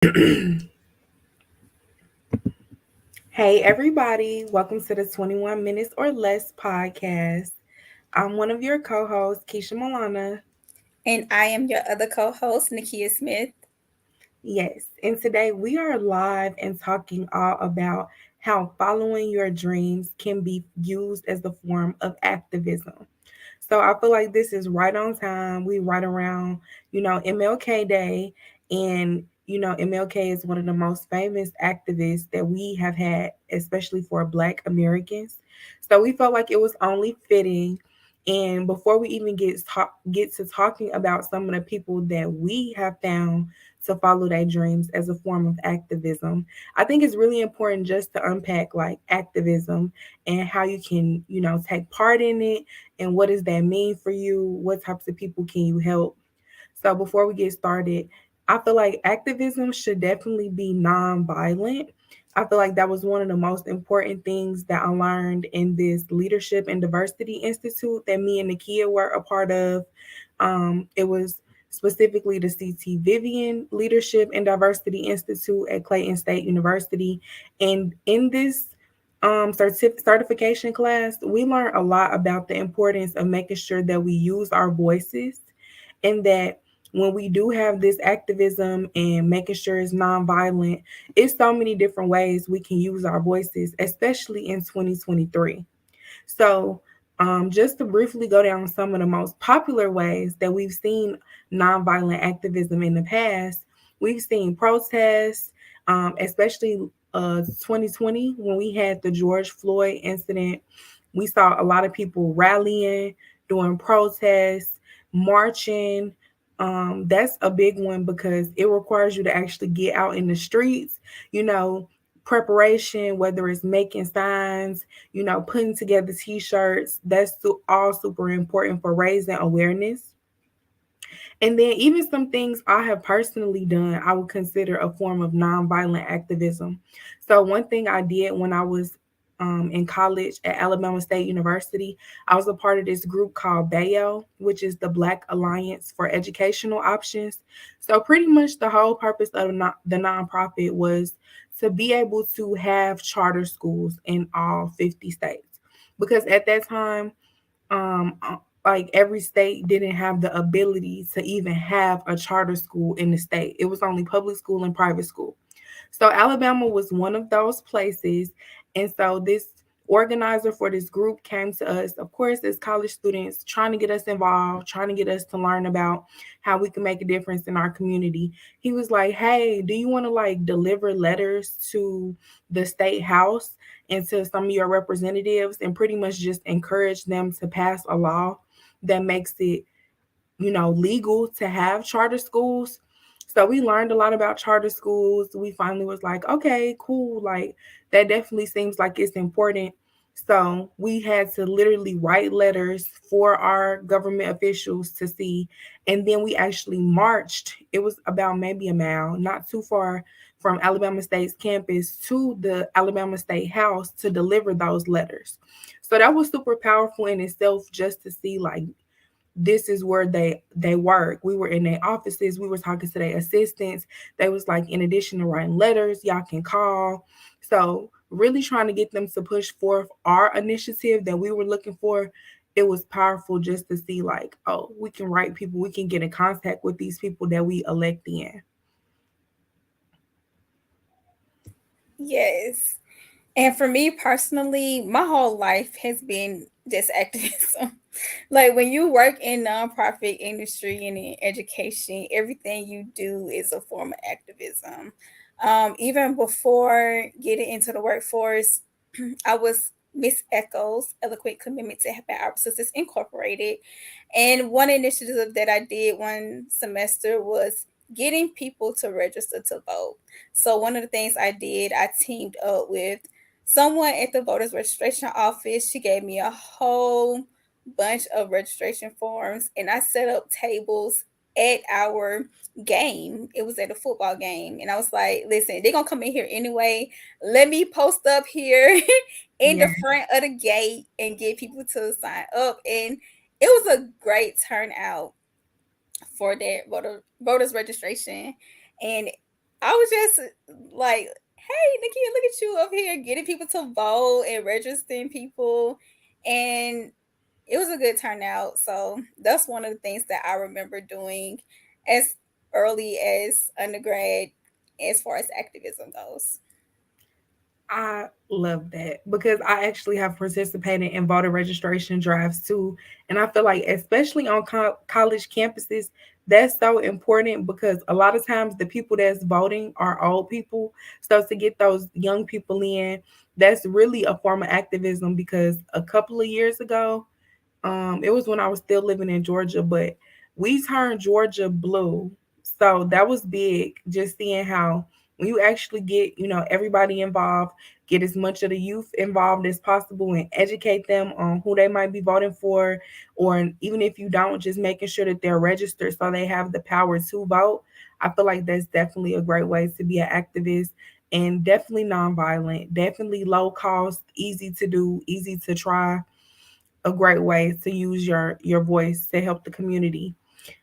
Hey, everybody, welcome to the 21 Minutes or Less podcast. I'm one of your co hosts, Keisha Milana. And I am your other co host, Nakia Smith. Yes, and today we are live and talking all about how following your dreams can be used as a form of activism. So I feel like this is right on time. We right around, MLK Day. And, MLK is one of the most famous activists that we have had, especially for Black Americans. So we felt like it was only fitting. And before we even get to talking about some of the people that we have found to follow their dreams as a form of activism, I think it's really important just to unpack like activism and how you can, take part in it and what does that mean for you? What types of people can you help? So before we get started, I feel like activism should definitely be non-violent. I feel like that was one of the most important things that I learned in this Leadership and Diversity Institute that me and Nakia were a part of. It was specifically the CT Vivian Leadership and Diversity Institute at Clayton State University. And in this certification class, we learned a lot about the importance of making sure that we use our voices and that when we do have this activism and making sure it's nonviolent, it's so many different ways we can use our voices, especially in 2023. So, just to briefly go down some of the most popular ways that we've seen nonviolent activism in the past, we've seen protests, especially 2020 when we had the George Floyd incident. We saw a lot of people rallying, doing protests, marching. That's a big one because it requires you to actually get out in the streets, you know, preparation, whether it's making signs, putting together t-shirts. That's all super important for raising awareness. And then even some things I have personally done, I would consider a form of nonviolent activism. So one thing I did when I was in college at Alabama State University, I was a part of this group called BAYO, which is the Black Alliance for Educational Options. So pretty much the whole purpose of the nonprofit was to be able to have charter schools in all 50 states. Because at that time, like every state didn't have the ability to even have a charter school in the state. It was only public school and private school. So Alabama was one of those places. And so this organizer for this group came to us, of course, as college students, trying to get us involved, trying to get us to learn about how we can make a difference in our community. He was like, "Hey, do you want to like deliver letters to the state house and to some of your representatives and pretty much just encourage them to pass a law that makes it, legal to have charter schools?" So we learned a lot about charter schools. We finally was like, okay, cool. Like that definitely seems like it's important. So we had to literally write letters for our government officials to see. And then we actually marched. It was about maybe a mile, not too far from Alabama State's campus to the Alabama State House to deliver those letters. So that was super powerful in itself just to see like this is where they work. We were in their offices, we were talking to their assistants. They was like, in addition to writing letters, y'all can call. So really trying to get them to push forth our initiative that we were looking for. It was powerful just to see like, oh, we can write people, we can get in contact with these people that we elect in. Yes. And for me personally, my whole life has been just activism. Like when you work in nonprofit industry and in education, everything you do is a form of activism. Even before getting into the workforce, I was Miss Echo's Eloquent Commitment to Helping Our Sisters Incorporated. And one initiative that I did one semester was getting people to register to vote. So one of the things I did, I teamed up with someone at the voters registration office. She gave me a whole bunch of registration forms and I set up tables at our game. It was at a football game. And I was like, listen, they're gonna come in here anyway. Let me post up here in Yeah. the front of the gate and get people to sign up. And it was a great turnout for that voters registration. And I was just like, hey, Nikki, look at you up here getting people to vote and registering people. And it was a good turnout. So that's one of the things that I remember doing as early as undergrad as far as activism goes. I love that because I actually have participated in voter registration drives too. And I feel like, especially on college campuses, that's so important because a lot of times the people that's voting are old people. So to get those young people in, that's really a form of activism because a couple of years ago, it was when I was still living in Georgia, but we turned Georgia blue. So that was big, just seeing how when you actually get, everybody involved, get as much of the youth involved as possible and educate them on who they might be voting for, or even if you don't, just making sure that they're registered so they have the power to vote. I feel like that's definitely a great way to be an activist, and definitely nonviolent, definitely low cost, easy to do, easy to try, a great way to use your voice to help the community.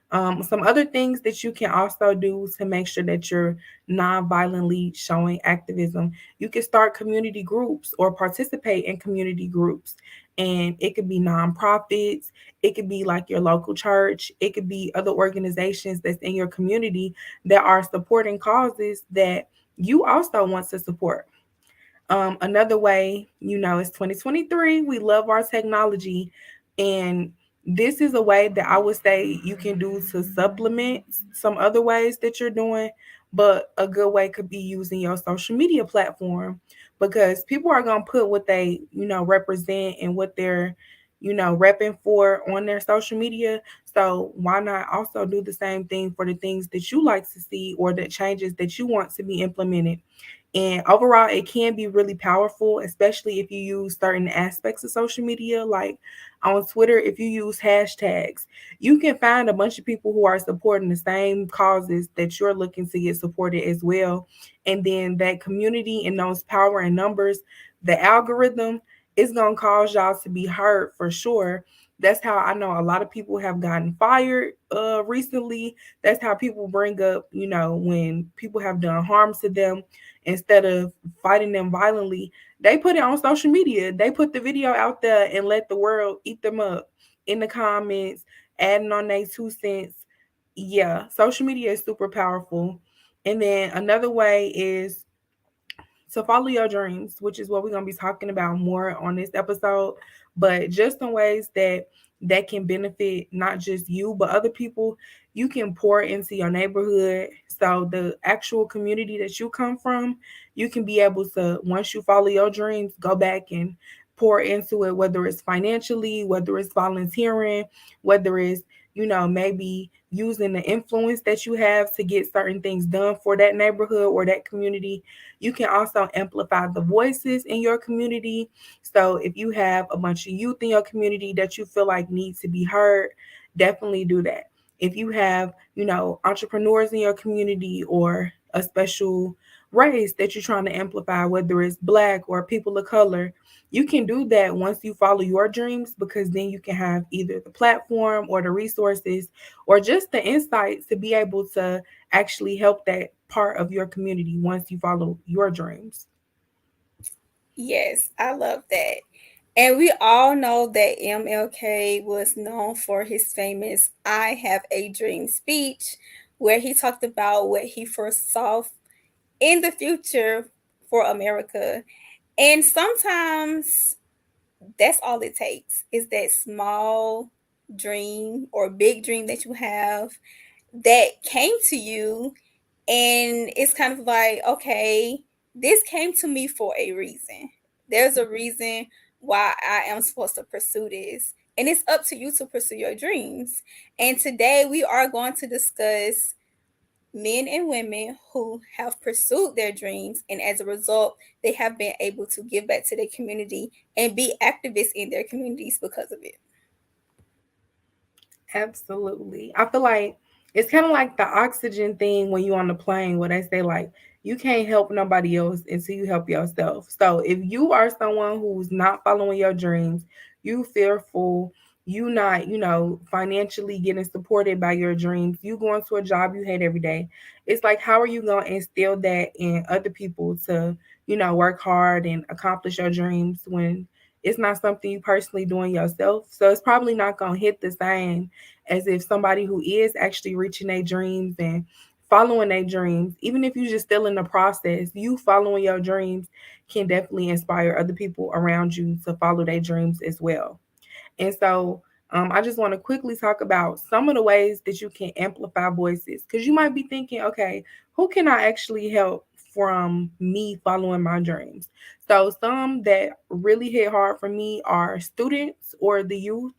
Some other things that you can also do to make sure that you're non-violently showing activism, you can start community groups or participate in community groups. And it could be nonprofits, it could be like your local church, it could be other organizations that's in your community that are supporting causes that you also want to support. Another way, it's 2023. We love our technology. And this is a way that I would say you can do to supplement some other ways that you're doing. But a good way could be using your social media platform because people are going to put what they, represent and what they're, repping for on their social media. So why not also do the same thing for the things that you like to see or the changes that you want to be implemented? And overall, it can be really powerful, especially if you use certain aspects of social media. Like on Twitter, if you use hashtags, you can find a bunch of people who are supporting the same causes that you're looking to get supported as well. And then that community and those power and numbers, the algorithm is going to cause y'all to be heard for sure. That's how I know a lot of people have gotten fired recently. That's how people bring up, when people have done harm to them, instead of fighting them violently, they put it on social media. They put the video out there and let the world eat them up in the comments, adding on their 2 cents. Yeah, social media is super powerful. And then another way is to follow your dreams, which is what we're going to be talking about more on this episode, but just in ways that can benefit not just you but other people. You can pour into your neighborhood, so the actual community that you come from, you can be able to, once you follow your dreams, go back and pour into it, whether it's financially, whether it's volunteering, whether it's, maybe using the influence that you have to get certain things done for that neighborhood or that community. You can also amplify the voices in your community. So if you have a bunch of youth in your community that you feel like needs to be heard, definitely do that. If you have, entrepreneurs in your community or a special race that you're trying to amplify, whether it's black or people of color, you can do that once you follow your dreams, because then you can have either the platform or the resources or just the insights to be able to actually help that part of your community once you follow your dreams. Yes, I love that. And we all know that MLK was known for his famous I Have a Dream speech, where he talked about what he foresaw in the future for America. And sometimes that's all it takes is that small dream or big dream that you have that came to you, and it's kind of like, okay, this came to me for a reason. There's a reason why I am supposed to pursue this, and it's up to you to pursue your dreams. And today we are going to discuss men and women who have pursued their dreams, and as a result they have been able to give back to their community and be activists in their communities because of it. Absolutely. I feel like it's kind of like the oxygen thing when you're on the plane where they say like you can't help nobody else until you help yourself. So if you are someone who's not following your dreams, you fearful, you not, financially getting supported by your dreams, you going to a job you hate every day. It's like, how are you going to instill that in other people to, work hard and accomplish your dreams when it's not something you personally doing yourself? So it's probably not going to hit the same as if somebody who is actually reaching their dreams and following their dreams, even if you're just still in the process, you following your dreams can definitely inspire other people around you to follow their dreams as well. And so I just want to quickly talk about some of the ways that you can amplify voices, because you might be thinking, okay, who can I actually help from me following my dreams? So some that really hit hard for me are students or the youth.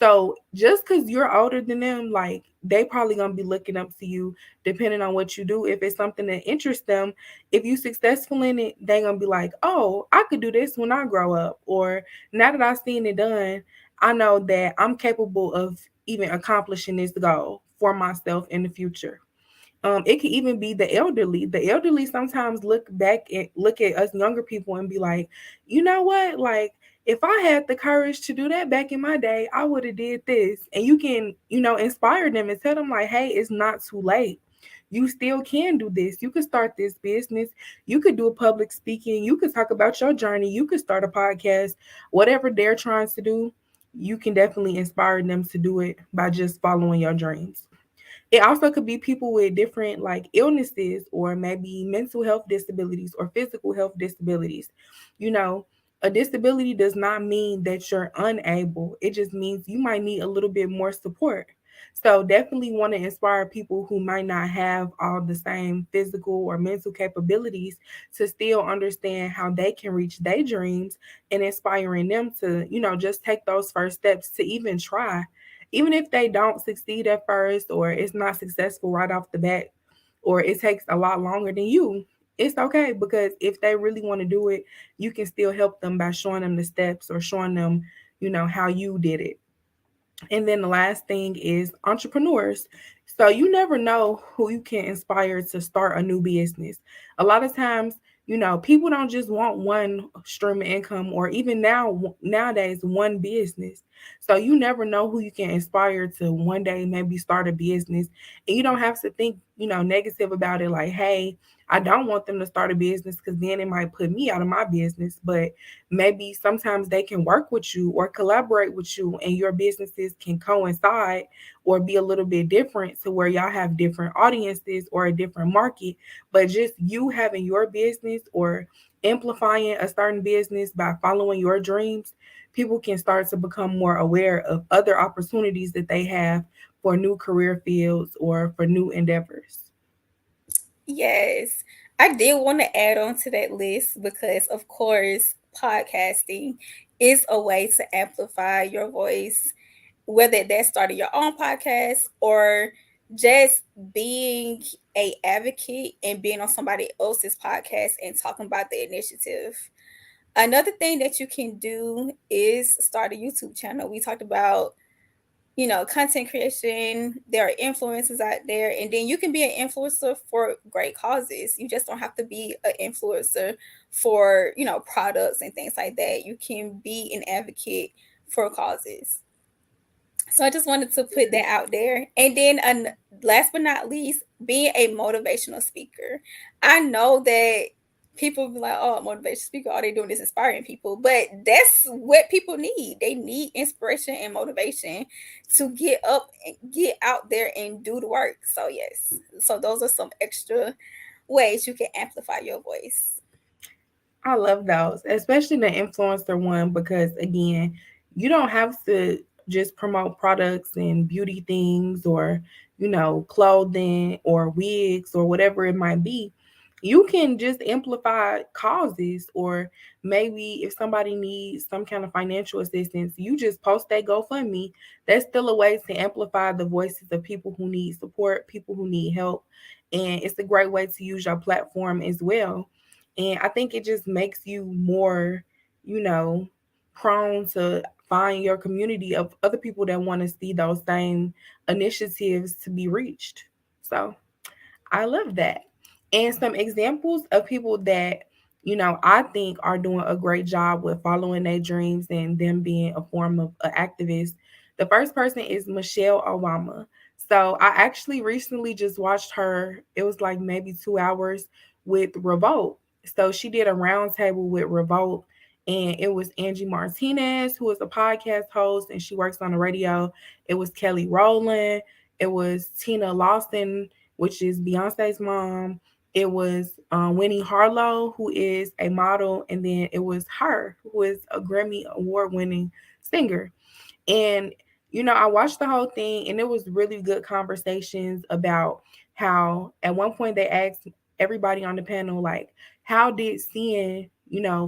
So just because you're older than them, like they probably gonna be looking up to you depending on what you do. If it's something that interests them, if you successful in it, they gonna be like, oh, I could do this when I grow up. Or now that I've seen it done, I know that I'm capable of even accomplishing this goal for myself in the future. It could even be the elderly. The elderly sometimes look at us younger people and be like, you know what? Like, if I had the courage to do that back in my day, I would have did this. And you can, inspire them and tell them like, hey, it's not too late. You still can do this. You could start this business. You could do a public speaking. You could talk about your journey. You could start a podcast. Whatever they're trying to do, you can definitely inspire them to do it by just following your dreams. It also could be people with different like illnesses or maybe mental health disabilities or physical health disabilities. You know, a disability does not mean that you're unable. It just means you might need a little bit more support. So definitely want to inspire people who might not have all the same physical or mental capabilities to still understand how they can reach their dreams, and inspiring them to, just take those first steps to even try, even if they don't succeed at first or it's not successful right off the bat or it takes a lot longer than you. It's okay, because if they really want to do it, you can still help them by showing them the steps or showing them, how you did it. And then the last thing is entrepreneurs. So you never know who you can inspire to start a new business. A lot of times, people don't just want one stream of income or even nowadays one business. So you never know who you can inspire to one day maybe start a business. And you don't have to think, negative about it like, hey, I don't want them to start a business because then it might put me out of my business. But maybe sometimes they can work with you or collaborate with you and your businesses can coincide or be a little bit different to where y'all have different audiences or a different market. But just you having your business or amplifying a certain business by following your dreams, people can start to become more aware of other opportunities that they have for new career fields or for new endeavors. Yes, I did want to add on to that list because, of course, podcasting is a way to amplify your voice, whether that's starting your own podcast or just being a advocate and being on somebody else's podcast and talking about the initiative. Another thing that you can do is start a YouTube channel. We talked about, content creation. There are influencers out there, and then you can be an influencer for great causes. You just don't have to be an influencer for, products and things like that. You can be an advocate for causes. So I just wanted to put that out there. And then, last but not least, being a motivational speaker. I know that people be like, "Oh, motivational speaker, all they doing is inspiring people," but that's what people need. They need inspiration and motivation to get up and get out there and do the work. So yes, so those are some extra ways you can amplify your voice. I love those, especially the influencer one, because again, you don't have to just promote products and beauty things or, clothing or wigs or whatever it might be. You can just amplify causes, or maybe if somebody needs some kind of financial assistance, you just post that GoFundMe. That's still a way to amplify the voices of people who need support, people who need help. And it's a great way to use your platform as well. And I think it just makes you more, you know, prone to find your community of other people that want to see those same initiatives to be reached. So I love that. And some examples of people that, I think are doing a great job with following their dreams and them being a form of an activist. The first person is Michelle Obama. So I actually recently just watched her. It was like maybe 2 hours with Revolt. So she did a roundtable with Revolt, and it was Angie Martinez, who is a podcast host, and she works on the radio. It was Kelly Rowland. It was Tina Lawson, which is Beyonce's mom. It was Winnie Harlow, who is a model, and then it was her, who is a Grammy award-winning singer. And I watched the whole thing, and it was really good conversations about how at one point they asked everybody on the panel, like, how did seeing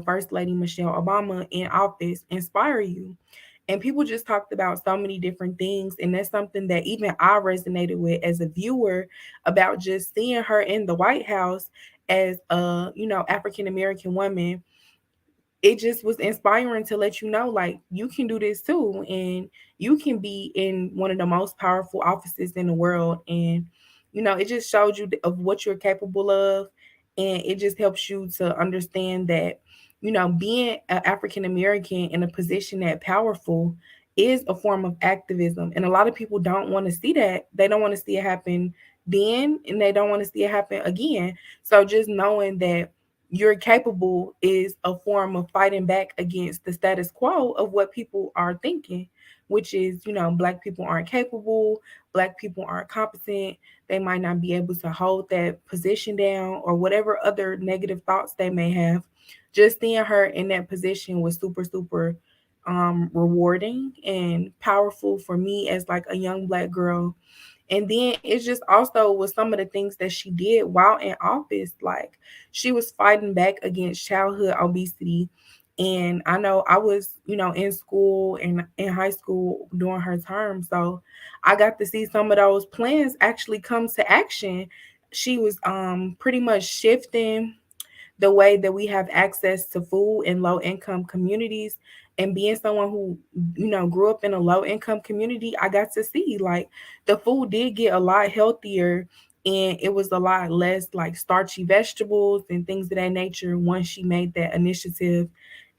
First Lady Michelle Obama in office inspire you? And people just talked about so many different things, and that's something that even I resonated with as a viewer, about just seeing her in the White House as a African American woman. It just was inspiring to let you know, like, you can do this too, and you can be in one of the most powerful offices in the world. And it just showed you of what you're capable of, and it just helps you to understand that being an African American in a position that powerful is a form of activism. And a lot of people don't want to see that. They don't want to see it happen then, and they don't want to see it happen again. So just knowing that you're capable is a form of fighting back against the status quo of what people are thinking, which is, Black people aren't capable, Black people aren't competent, they might not be able to hold that position down, or whatever other negative thoughts they may have. Just seeing her in that position was super, super rewarding and powerful for me as like a young Black girl. And then it just also was some of the things that she did while in office. Like, she was fighting back against childhood obesity. And I know I was, in school and in high school during her term. So I got to see some of those plans actually come to action. She was pretty much shifting the way that we have access to food in low income communities. And being someone who grew up in a low income community, I got to see, like, the food did get a lot healthier, and it was a lot less like starchy vegetables and things of that nature once she made that initiative.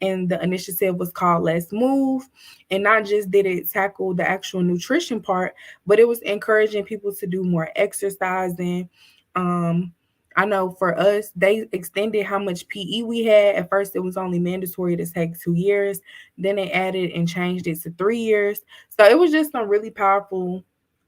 And the initiative was called Let's Move. And not just did it tackle the actual nutrition part, but it was encouraging people to do more exercising. um I know for us, they extended how much PE we had. At first, it was only mandatory to take 2 years. Then they added and changed it to 3 years. So it was just some really powerful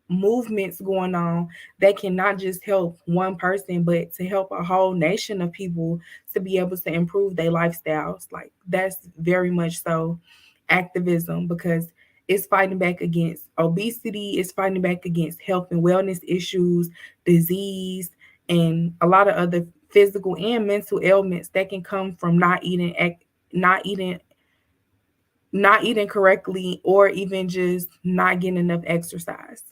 movements going on that can not just help one person, but to help a whole nation of people to be able to improve their lifestyles. Like, that's very much so activism, because it's fighting back against obesity, it's fighting back against health and wellness issues, disease, and a lot of other physical and mental ailments that can come from not eating not eating correctly, or even just not getting enough exercise.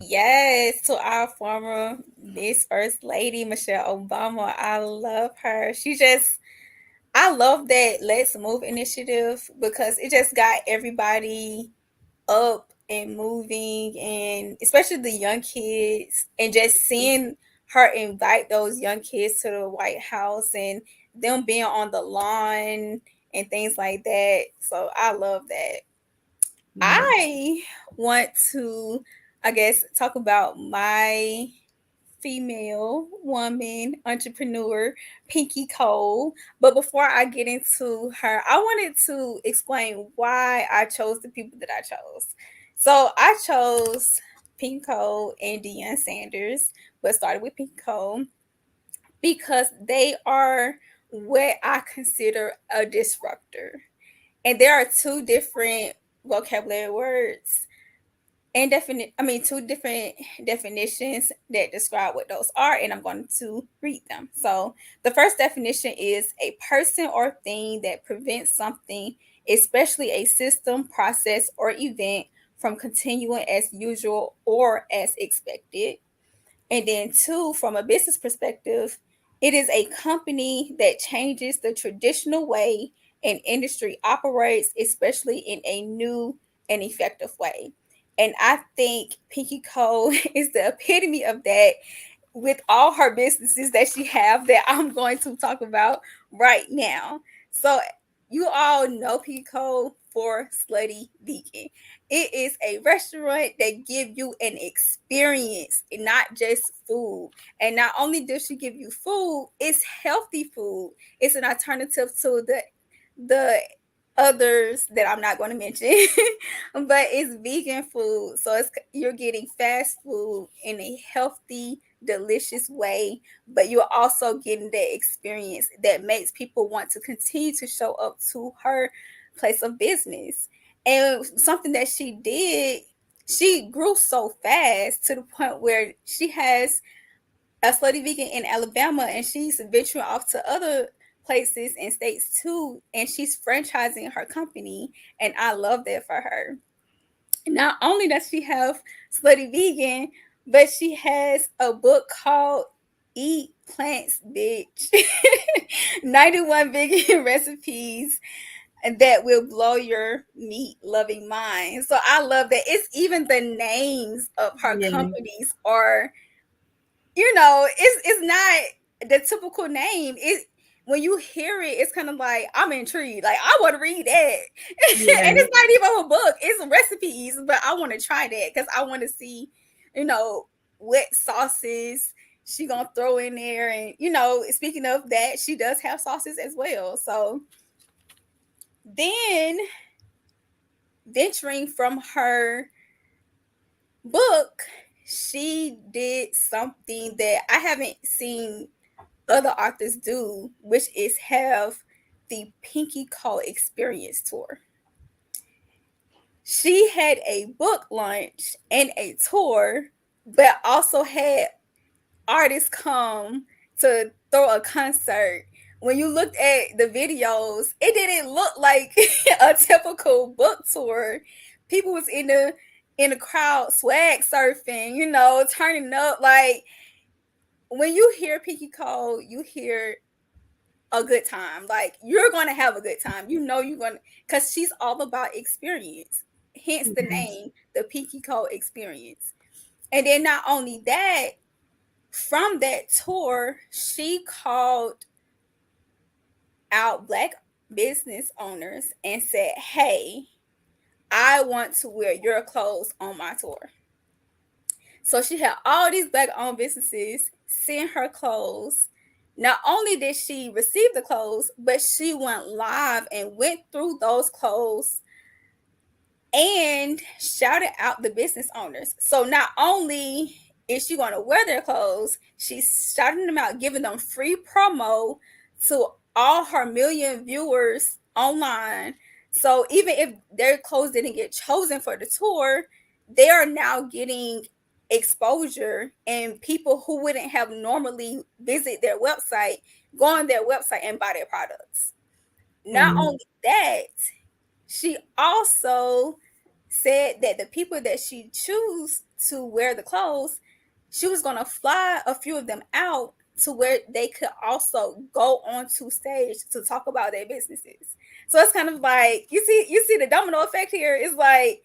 Yes, to our former Miss First Lady Michelle Obama. I love her. I love that Let's Move initiative because it just got everybody up and moving, and especially the young kids, and just seeing her invite those young kids to the White House and them being on the lawn and things like that. So I love that. Yeah. I want to, I guess, talk about my female woman entrepreneur, Pinky Cole. But before I get into her, I wanted to explain why I chose the people that I chose. So I chose Pinky Cole and Deion Sanders, but started with Pinky Cole because they are what I consider a disruptor. And there are two different vocabulary words and two different definitions that describe what those are, and I'm going to read them. So the first definition is a person or thing that prevents something, especially a system, process, or event, from continuing as usual or as expected. And then two, from a business perspective, it is a company that changes the traditional way an industry operates, especially in a new and effective way. And I think Pinky Cole is the epitome of that, with all her businesses that she have that I'm going to talk about right now. So you all know Pinky Cole. for Slutty Vegan. It is a restaurant that give you an experience, not just food. And not only does she give you food, it's healthy food. It's an alternative to the others that I'm not going to mention, but it's vegan food. So you're getting fast food in a healthy, delicious way, but you're also getting that experience that makes people want to continue to show up to her place of business. And something that she did, she grew so fast to the point where she has a Slutty Vegan in Alabama, and she's venturing off to other places and states too, and she's franchising her company, and I love that for her. Not only does she have Slutty Vegan, but she has a book called Eat Plants, Bitch. 91 vegan recipes that will blow your meat loving mind. So I love that. It's even the names of her Yeah. companies are, it's not the typical name. It When you hear it, it's kind of like I'm intrigued. Like I want to read that, and Yeah. it's not even a book. It's recipes, but I want to try that because I want to see, you know, what sauces she gonna throw in there. And speaking of that, she does have sauces as well. So then, venturing from her book, she did something that I haven't seen other authors do, which is have the Pinky Call Experience Tour. She had a book launch and a tour, but also had artists come to throw a concert. When you looked at the videos, it didn't look like a typical book tour. People was in the crowd swag surfing, turning up. Like when you hear Pinky Cole, you hear a good time. Like you're gonna have a good time. You're gonna, because she's all about experience. Hence the Yes. name, the Pinky Cole Experience. And then not only that, from that tour, she called out Black business owners and said, "Hey, I want to wear your clothes on my tour." So she had all these Black owned businesses send her clothes. Not only did she receive the clothes, but she went live and went through those clothes and shouted out the business owners. So not only is she going to wear their clothes, she's shouting them out, giving them free promo to all her million viewers online. So even if their clothes didn't get chosen for the tour, they are now getting exposure, and people who wouldn't have normally visit their website go on their website and buy their products. Not Mm. only that, she also said that the people that she choose to wear the clothes, she was going to fly a few of them out to where they could also go onto stage to talk about their businesses. So it's kind of like you see the domino effect here. It's like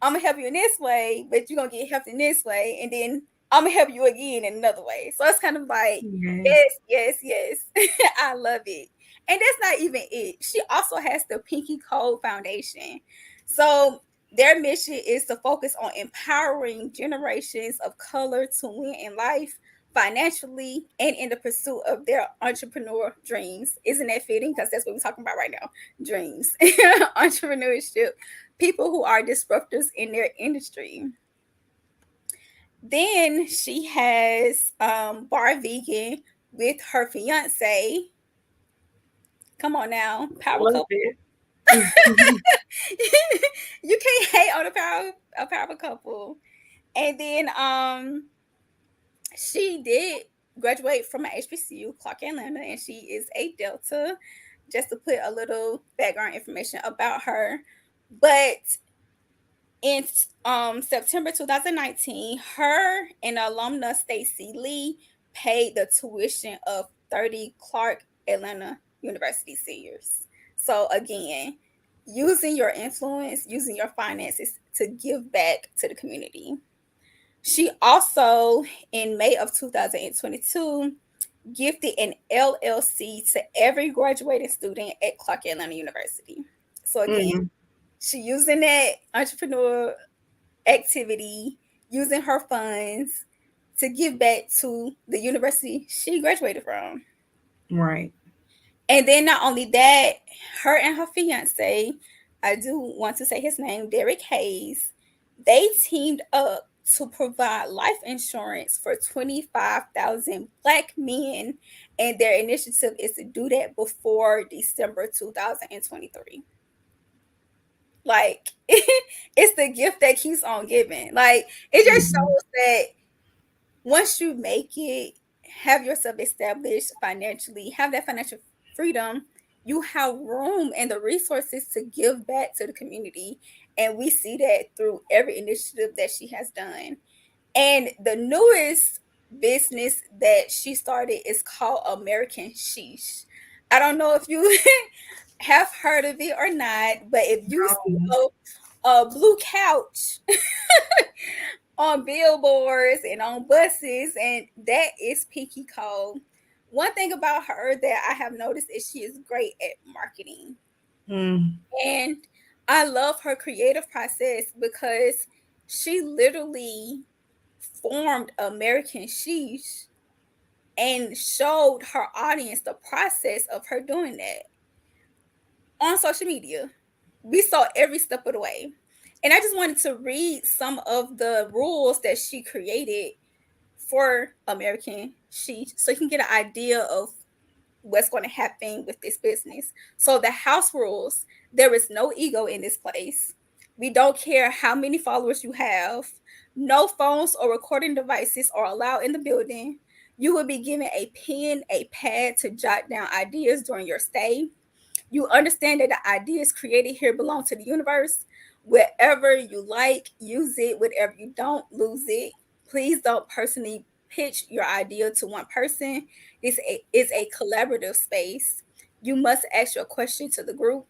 I'm gonna help you in this way, but you're gonna get helped in this way, and then I'm gonna help you again in another way. So it's kind of like, Yes. yes, yes, yes. I love it. And that's not even it. She also has the Pinky Code Foundation. So their mission is to focus on empowering generations of color to win in life, financially, and in the pursuit of their entrepreneur dreams. Isn't that fitting? Because that's what we're talking about right now. Dreams, entrepreneurship, people who are disruptors in their industry. Then she has Bar Vegan with her fiance. Come on now, power Love couple. it. You can't hate on a power couple. And then she did graduate from an HBCU, Clark Atlanta, and she is a Delta. Just to put a little background information about her, but in September 2019, her and alumna Stacy Lee paid the tuition of 30 Clark Atlanta University seniors. So again, using your influence, using your finances to give back to the community. She also, in May of 2022, gifted an LLC to every graduating student at Clark Atlanta University. So again, Mm. She using that entrepreneur activity, using her funds to give back to the university she graduated from. Right. And then not only that, her and her fiance, I do want to say his name, Derek Hayes, they teamed up to provide life insurance for 25,000 Black men. And their initiative is to do that before December 2023. Like, it's the gift that keeps on giving. Like, it just Mhm. shows that once you make it, have yourself established financially, have that financial freedom, you have room and the resources to give back to the community. And we see that through every initiative that she has done. And the newest business that she started is called American Sheesh. I don't know if you have heard of it or not, but if you see Um, a blue couch on billboards and on buses, and that is Pinky Cole. One thing about her that I have noticed is she is great at marketing. mm, And I love her creative process because she literally formed American Sheesh and showed her audience the process of her doing that on social media. We saw every step of the way. And I just wanted to read some of the rules that she created for American Sheet so you can get an idea of what's going to happen with this business. So the house rules, there is no ego in this place. We don't care how many followers you have. No phones or recording devices are allowed in the building. You will be given a pen, a pad to jot down ideas during your stay. You understand that the ideas created here belong to the universe. Wherever you like, use it. Whatever you don't, lose it. Please don't personally pitch your idea to one person. Is a collaborative space. You must ask your question to the group.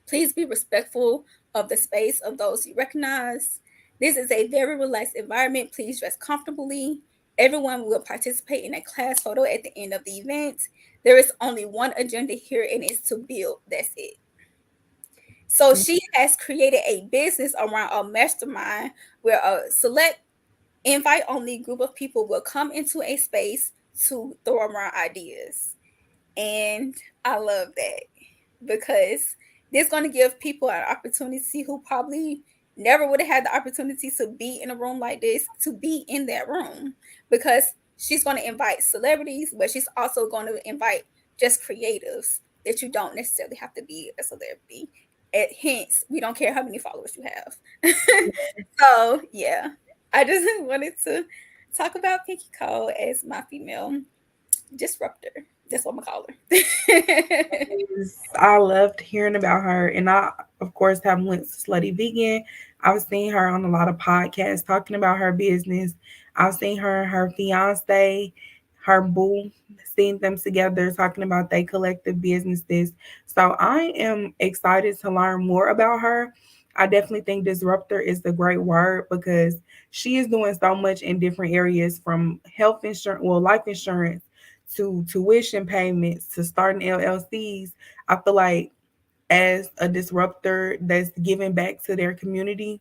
Please be respectful of the space of those you recognize. This is a very relaxed environment. Please dress comfortably. Everyone will participate in a class photo at the end of the event. There is only one agenda here, and it's to build. That's it. So mm, she has created a business around a mastermind where a select invite only group of people will come into a space to throw around ideas. And I love that because this going to give people an opportunity who probably never would have had the opportunity to be in a room like this to be in that room, because she's going to invite celebrities, but she's also going to invite just creatives that you don't necessarily have to be a celebrity. Hence, we don't care how many followers you have. So yeah, I just wanted to talk about Pinky Cole as my female disruptor. That's what I'm gonna call her. I loved hearing about her, and I, of course, have went to Slutty Vegan. I've seen her on a lot of podcasts talking about her business. I've seen her, her fiance, her boo, seen them together talking about their collective businesses. So I am excited to learn more about her. I definitely think disruptor is the great word because she is doing so much in different areas, from health insurance, well, life insurance, to tuition payments, to starting LLCs. I feel like as a disruptor that's giving back to their community,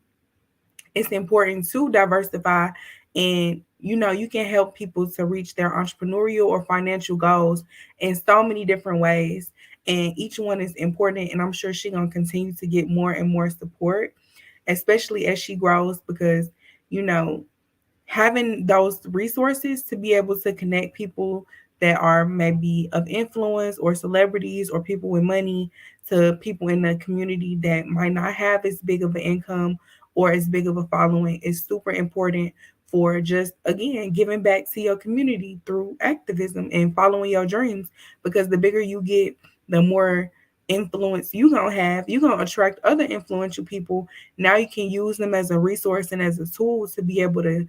it's important to diversify, and you can help people to reach their entrepreneurial or financial goals in so many different ways, and each one is important, and I'm sure she's going to continue to get more and more support, especially as she grows, because you know having those resources to be able to connect people that are maybe of influence or celebrities or people with money to people in the community that might not have as big of an income or as big of a following is super important for just again giving back to your community through activism and following your dreams, because the bigger you get, the more influence you're gonna attract other influential people. Now you can use them as a resource and as a tool to be able to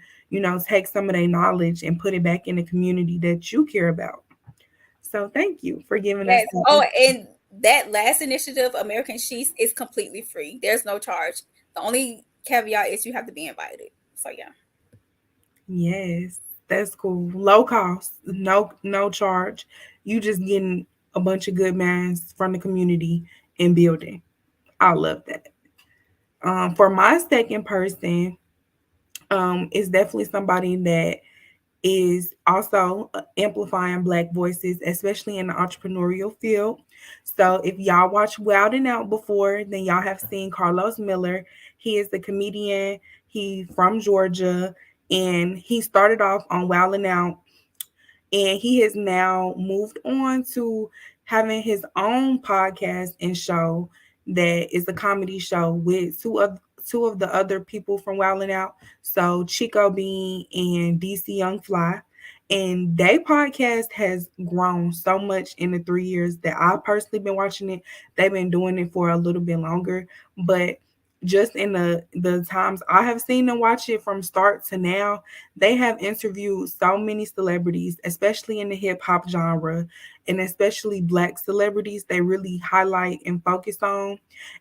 take some of their knowledge and put it back in the community that you care about. So thank you for giving us Yes. Oh, that. and that last initiative, American Sheets, is completely free. There's no charge. The only caveat is you have to be invited. So yeah. Yes, that's cool. Low cost, no charge. You just getting a bunch of good minds from the community and building. I love that. For my second person, is definitely somebody that is also amplifying Black voices, especially in the entrepreneurial field. So if y'all watch Wild and Out before, then y'all have seen Carlos Miller. He is the comedian. He from Georgia, and he started off on Wild and Out, and he has now moved on to having his own podcast and show that is a comedy show with two of the other people from Wildin' Out. So Chico Bean and DC Young Fly. And they podcast has grown so much in the 3 years that I've personally been watching it. They've been doing it for a little bit longer. But just in the times I have seen them watch it from start to now, they have interviewed so many celebrities, especially in the hip hop genre, and especially Black celebrities. They really highlight and focus on.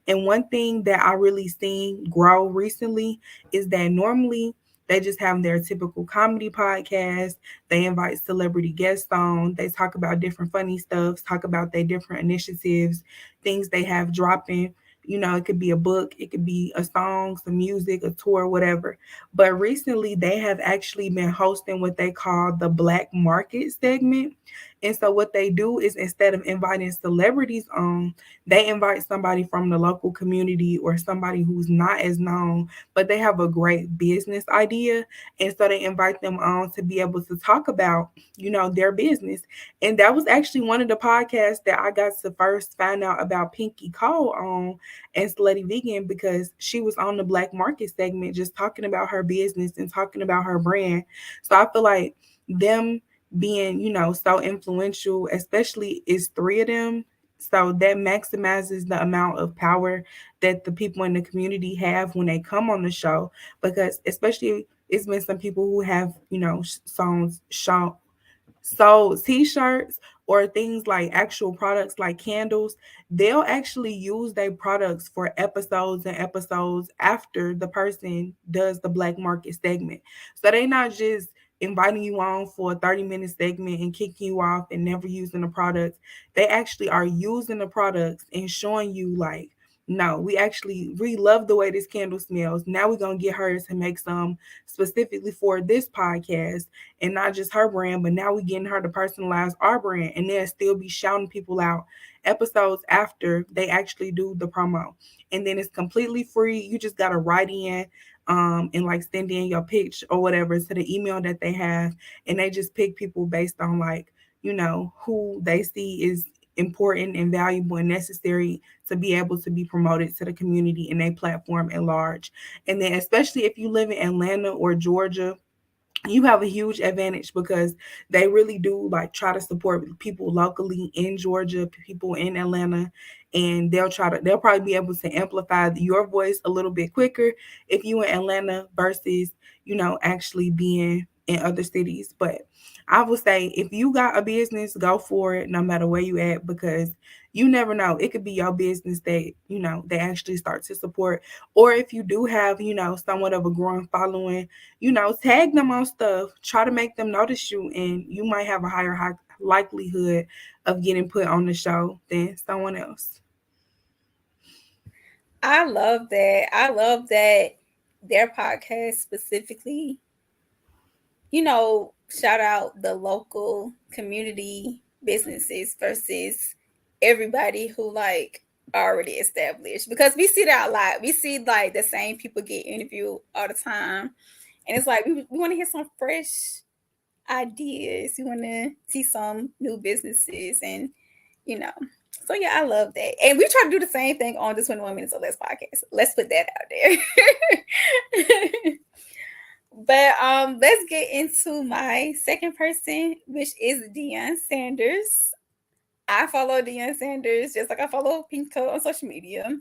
And one thing that I really seen grow recently is that normally they just have their typical comedy podcast. They invite celebrity guests on. They talk about different funny stuff, talk about their different initiatives, things they have dropping. It could be a book, it could be a song, some music, a tour, whatever. But recently, they have actually been hosting what they call the Black Market segment. And so, what they do is instead of inviting celebrities on, they invite somebody from the local community or somebody who's not as known, but they have a great business idea. And so, they invite them on to be able to talk about, their business. And that was actually one of the podcasts that I got to first find out about Pinky Cole on and Slutty Vegan, because she was on the Black Market segment just talking about her business and talking about her brand. So I feel like them being, so influential, especially is three of them. So that maximizes the amount of power that the people in the community have when they come on the show. Because especially it's been some people who have, songs shown sold t-shirts or things like actual products like candles. They'll actually use their products for episodes and episodes after the person does the Black Market segment. So they not just inviting you on for a 30-minute segment and kicking you off and never using the products. They actually are using the products and showing you like, no, we love the way this candle smells. Now we're gonna get her to make some specifically for this podcast, and not just her brand, but now we're getting her to personalize our brand, and they'll still be shouting people out episodes after they actually do the promo. And then it's completely free. You just gotta write in and like send in your pitch or whatever to the email that they have, and they just pick people based on like, who they see is important and valuable and necessary to be able to be promoted to the community and their platform at large. And then especially if you live in Atlanta or Georgia, you have a huge advantage because they really do like try to support people locally in Georgia, people in Atlanta, and they'll probably be able to amplify your voice a little bit quicker if you in Atlanta versus, actually being in other cities. But I would say if you got a business, go for it no matter where you at, because you never know. It could be your business that, they actually start to support. Or if you do have, somewhat of a growing following, tag them on stuff, try to make them notice you, and you might have a higher likelihood of getting put on the show than someone else. I love that. I love that their podcast specifically, shout out the local community businesses versus everybody who like already established, because we see that a lot. We see like the same people get interviewed all the time, and it's like we want to hear some fresh ideas. We want to see some new businesses, and you know. So yeah, I love that, and we try to do the same thing on the 21 Minutes or Less podcast. Let's put that out there. But let's get into my second person, which is Deion Sanders. I follow Deion Sanders just like I follow Pink Coat on social media.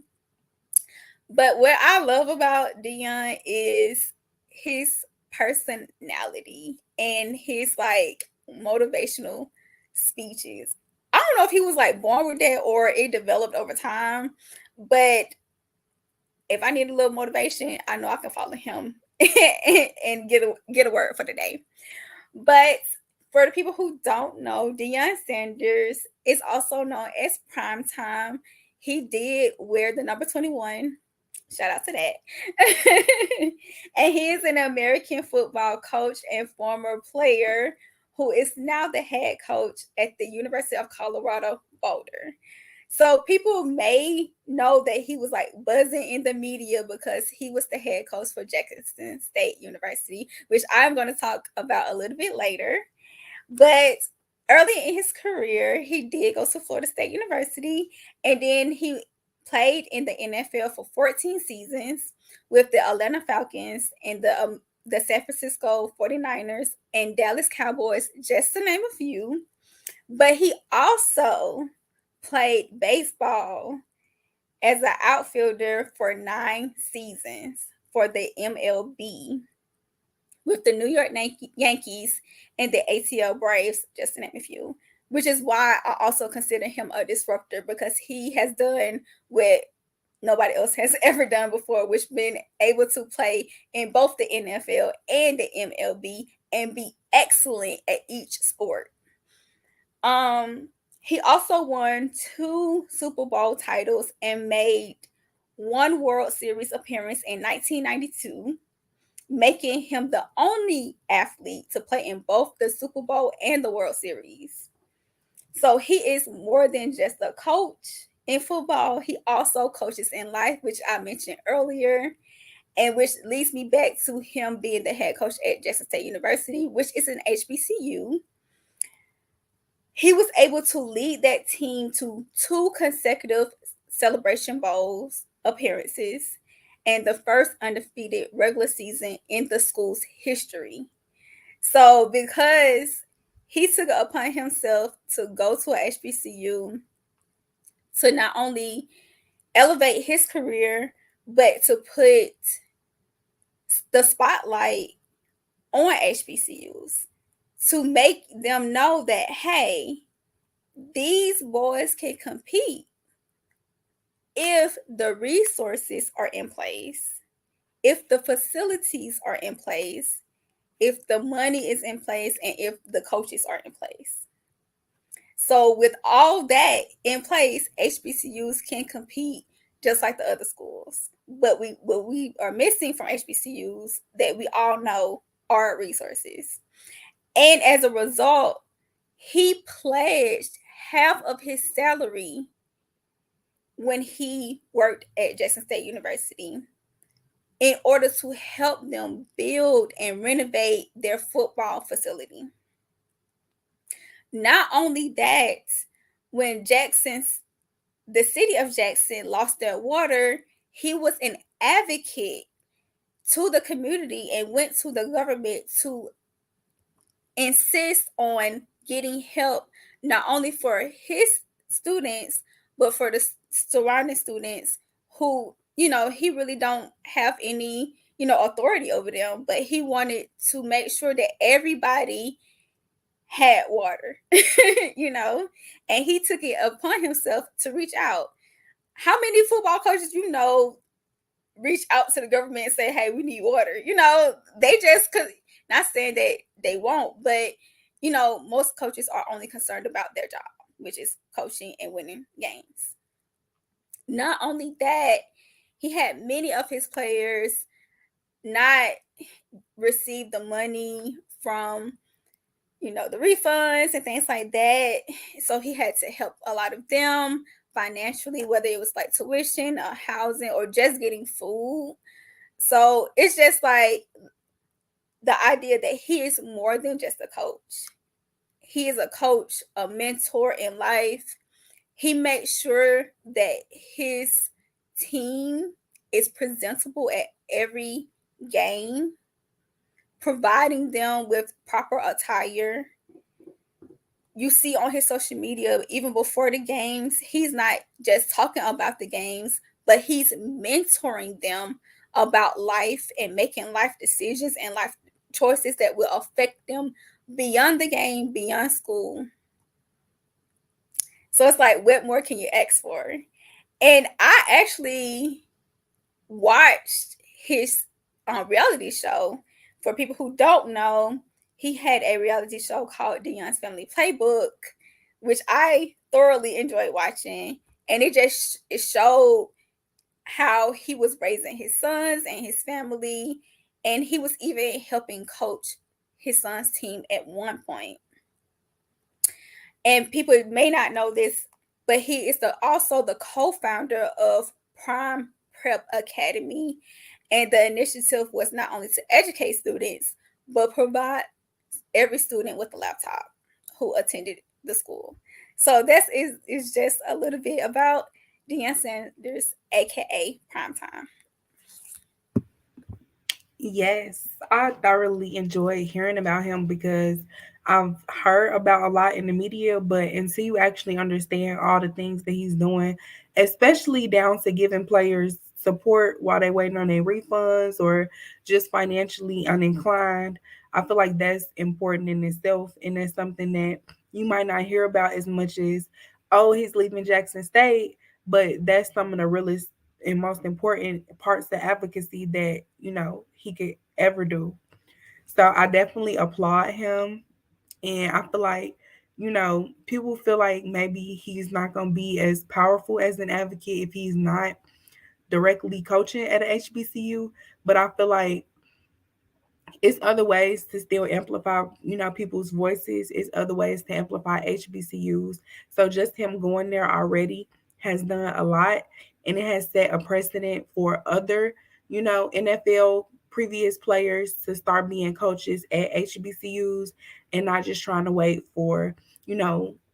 But what I love about Deion is his personality and his like motivational speeches. I don't know if he was like born with that or it developed over time, but if I need a little motivation, I know I can follow him and get a word for the day. But for the people who don't know, Deion Sanders is also known as Primetime. He did wear the number 21 Shout out to that. And he is an American football coach and former player who is now the head coach at the University of Colorado Boulder. So people may know that he was like buzzing in the media because he was the head coach for Jackson State University, which I'm going to talk about a little bit later. But early in his career, he did go to Florida State University, and then he played in the NFL for 14 seasons with the Atlanta Falcons and the San Francisco 49ers and Dallas Cowboys, just to name a few. But he also played baseball as an outfielder for 9 seasons for the MLB with the New York Yankees and the ATL Braves, just to name a few. Which is why I also consider him a disruptor, because he has done what nobody else has ever done before, which been able to play in both the NFL and the MLB and be excellent at each sport. Um, he also won 2 Super Bowl titles and made one World Series appearance in 1992, making him the only athlete to play in both the Super Bowl and the World Series. So he is more than just a coach in football. He also coaches in life, which I mentioned earlier, and which leads me back to him being the head coach at Jackson State University, which is an HBCU. He was able to lead that team to 2 consecutive Celebration Bowls appearances and the first undefeated regular season in the school's history. So, because he took it upon himself to go to a HBCU to not only elevate his career, but to put the spotlight on HBCUs to make them know that, hey, these boys can compete if the resources are in place, if the facilities are in place, if the money is in place, and if the coaches are in place. So with all that in place, HBCUs can compete just like the other schools. But what we are missing from HBCUs that we all know are resources. And as a result, he pledged half of his salary when he worked at Jackson State University in order to help them build and renovate their football facility. Not only that, when the city of Jackson lost their water, he was an advocate to the community and went to the government to insist on getting help not only for his students but for the surrounding students who, he really don't have any, authority over them, but he wanted to make sure that everybody had water. you know and he took it upon himself to reach out. How many football coaches reach out to the government and say, hey, we need water? They just could. Not saying that they won't, but most coaches are only concerned about their job, which is coaching and winning games. Not only that, he had many of his players not receive the money from the refunds and things like that. So he had to help a lot of them financially, whether it was like tuition or housing or just getting food. So it's just like the idea that he is more than just a coach. He is a coach, a mentor in life. He makes sure that his team is presentable at every game, providing them with proper attire. You see on his social media, even before the games, he's not just talking about the games, but he's mentoring them about life and making life decisions and life choices that will affect them beyond the game, beyond school. So it's like, what more can you ask for? And I actually watched his reality show. For people who don't know, he had a reality show called Dion's Family Playbook, which I thoroughly enjoyed watching. And it showed how he was raising his sons and his family, and he was even helping coach his son's team at one point. And people may not know this, but he is also the co-founder of Prime Prep Academy, and the initiative was not only to educate students but provide every student with a laptop who attended the school. So is just a little bit about Deion Sanders, aka Primetime. Yes, I thoroughly enjoy hearing about him because I've heard about a lot in the media, but until you actually understand all the things that he's doing, especially down to giving players support while they waiting on their refunds or just financially uninclined, I feel like that's important in itself, and that's something that you might not hear about as much as, oh, he's leaving Jackson State, but that's some of the realest and most important parts of advocacy that he could ever do. So I definitely applaud him, and I feel like people feel like maybe he's not going to be as powerful as an advocate if he's not directly coaching at a HBCU, but I feel like it's other ways to still amplify, people's voices. It's other ways to amplify HBCUs. So just him going there already has done a lot, and it has set a precedent for other, NFL previous players to start being coaches at HBCUs and not just trying to wait for,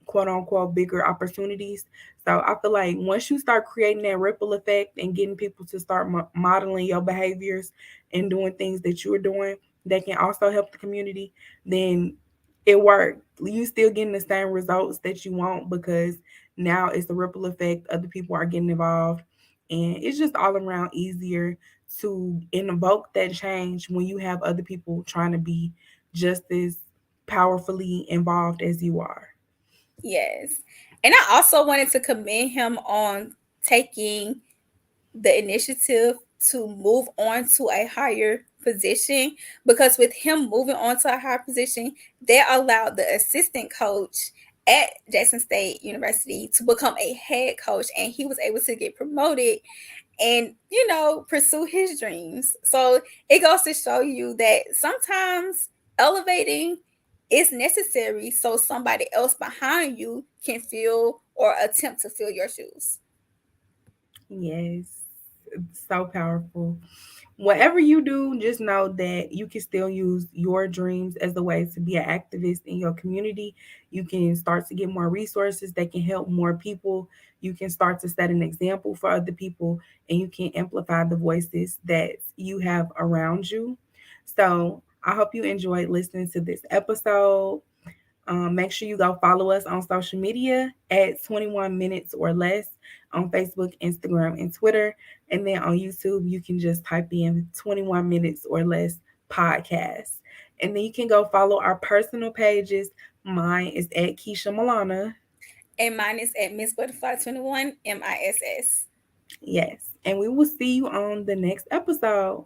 quote unquote bigger opportunities. So I feel like once you start creating that ripple effect and getting people to start modeling your behaviors and doing things that you're doing that can also help the community, then it worked. You still getting the same results that you want because now it's the ripple effect. Other people are getting involved, and it's just all around easier to invoke that change when you have other people trying to be just as powerfully involved as you are. Yes. And I also wanted to commend him on taking the initiative to move on to a higher position, because with him moving on to a higher position, that allowed the assistant coach at Jackson State University to become a head coach, and he was able to get promoted and pursue his dreams. So it goes to show you that sometimes elevating is necessary so somebody else behind you can fill or attempt to fill your shoes. Yes, it's so powerful. Whatever you do, just know that you can still use your dreams as a way to be an activist in your community. You can start to get more resources that can help more people. You can start to set an example for other people, and you can amplify the voices that you have around you. So I hope you enjoyed listening to this episode. Make sure you go follow us on social media at 21 Minutes or Less on Facebook, Instagram, and Twitter. And then on YouTube, you can just type in 21 Minutes or Less podcast. And then you can go follow our personal pages. Mine is at Keisha Milana. And mine is at Miss Butterfly 21 MISS. Yes. And we will see you on the next episode.